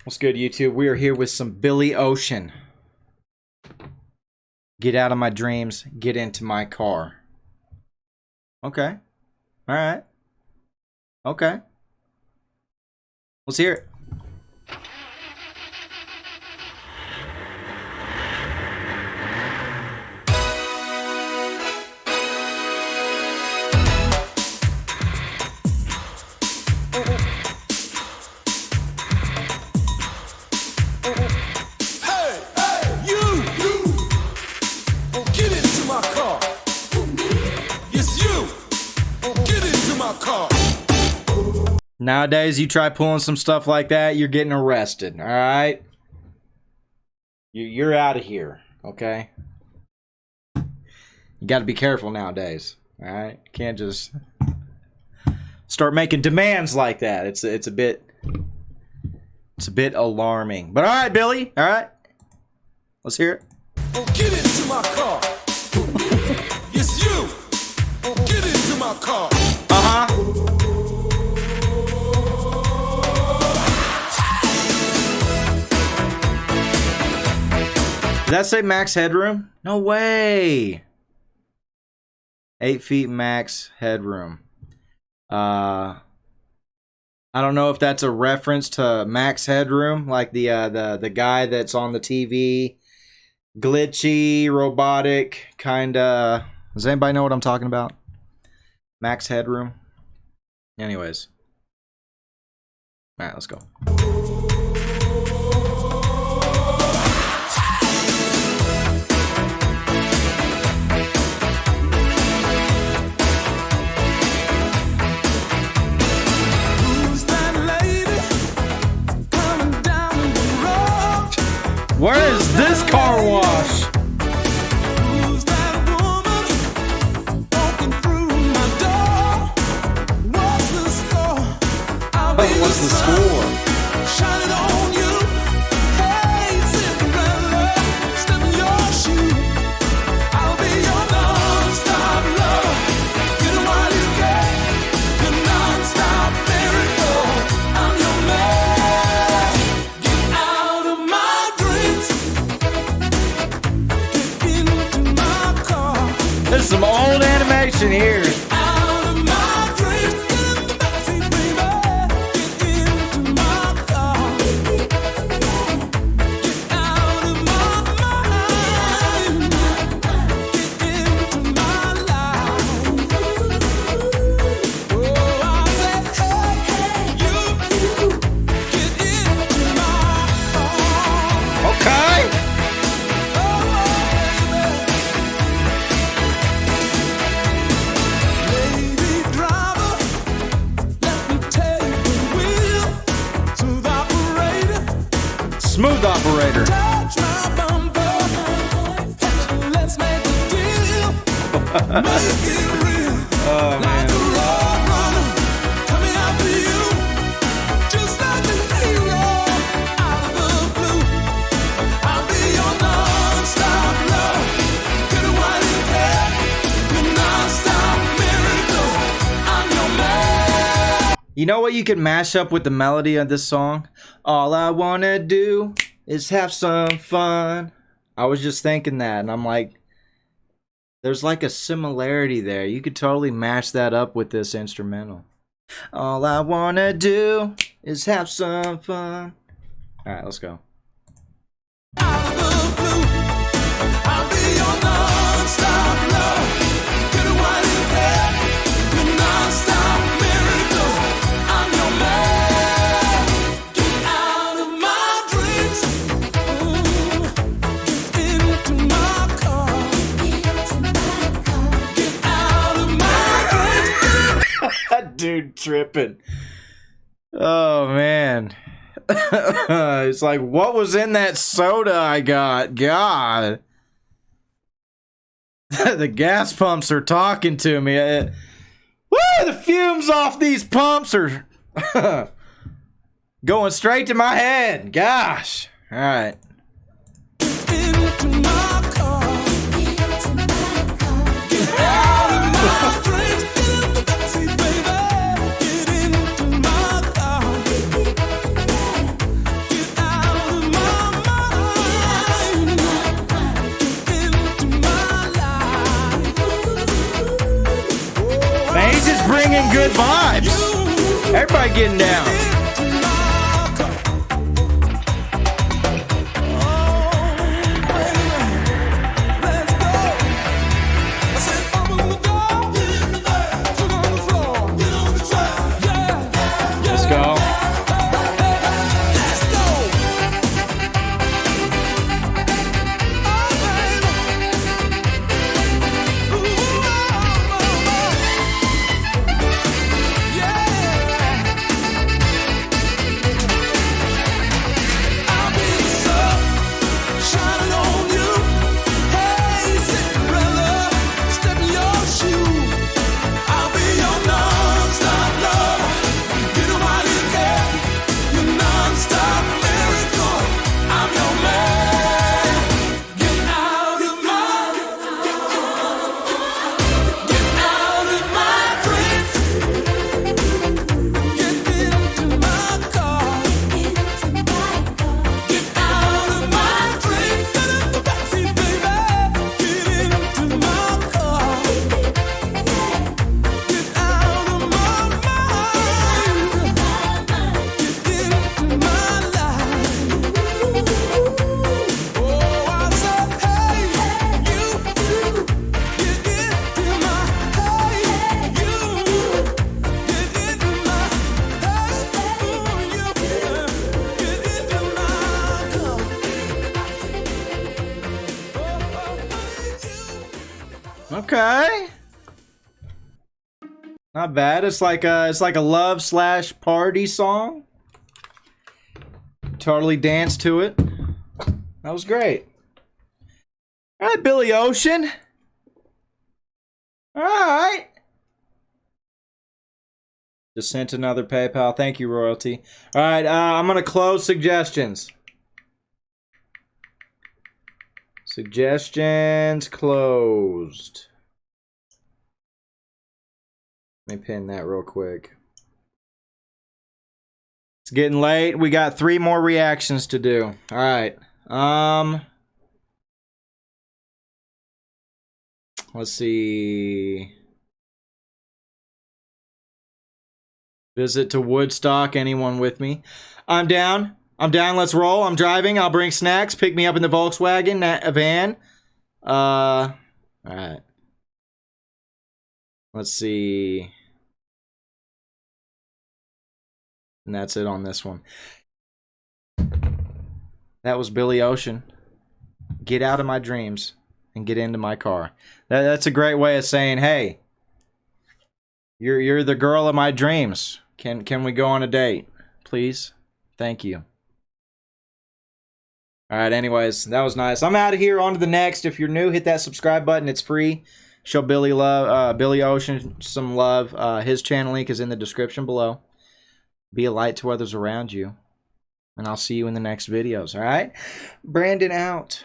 What's good, YouTube? We are here with some Billy Ocean. Get out of my dreams. Get into my car. Okay. All right. Okay. Let's hear it. Nowadays, you try pulling some stuff like that, you're getting arrested, all right? You're out of here, okay? You got to be careful nowadays, all right? You can't just start making demands like that. It's a bit alarming. But all right, Billy, all right? Let's hear it. Get into my car. It's you. Get into my car. Uh-huh. Did that say max headroom? No way. 8 feet max headroom. I don't know if that's a reference to Max Headroom, like the guy that's on the TV, glitchy, robotic, kinda. Does anybody know what I'm talking about? Max Headroom. Anyways, all right, let's go. Where is this car wash? Who's that woman walking through my door? What's the score? I'll be What's the score? shining on you. Hey, Cinderella, step in your shoe. I'll be your non-stop love. You know what you get? Your non-stop miracle. I'm your man. Get out of my dreams. Get into my car. There's some old animation here. Out of my dreams. Get in the backseat, baby. Get into my car. Get out of my mind. Get into my life. Oh, I said, hey, you. Get into my car. Okay. Oh, baby. Lady driver, let me take the wheel. Smooth operator, Smooth operator. touch my bumper. Let's make a deal. Make it real. Oh Like man. a road runner, coming after you. Just like a hero out of the blue. I'll be your non-stop love. Get a white hair, your non-stop miracle. I'm your man. You know what you could mash up with the melody of this song? All I wanna do is have some fun. I was just thinking that, and I'm like, there's like a similarity there. You could totally mash that up with this instrumental. All I wanna do is have some fun. All right, let's go. Out of the blue, I'll be your non-stop love. Get a white hair, your non-stop miracle. I'm your man. Get out of my dreams. Get into my car. Get out of my dreams. That dude tripping. Oh man. It's like, what was in that soda I got? God. The gas pumps are talking to me. Woo! The fumes off these pumps are going straight to my head. Gosh. All right. Into my car. Get out of my dreams. Get in the backseat, baby. Get into my car. Get bringing good vibes. Everybody getting down. Let's go. Okay. Not bad. It's like a love / party song. Totally danced to it. That was great. All right, Billy Ocean. All right. Just sent another PayPal. Thank you, Royalty. All right, I'm going to close suggestions. Suggestions closed. Let me pin that real quick. It's getting late. We got 3 more reactions to do. All right. Let's see. Visit to Woodstock. Anyone with me? I'm down. I'm down. Let's roll. I'm driving. I'll bring snacks. Pick me up in the Volkswagen van. All right. Let's see. And that's it on this one. That was Billy Ocean. Get out of my dreams and get into my car. That's a great way of saying, hey, you're the girl of my dreams. Can we go on a date, please? Thank you. All right, anyways, that was nice. I'm out of here. On to the next. If you're new, hit that subscribe button. It's free. Show Billy Ocean some love. His channel link is in the description below. Be a light to others around you. And I'll see you in the next videos, all right? Brandon out.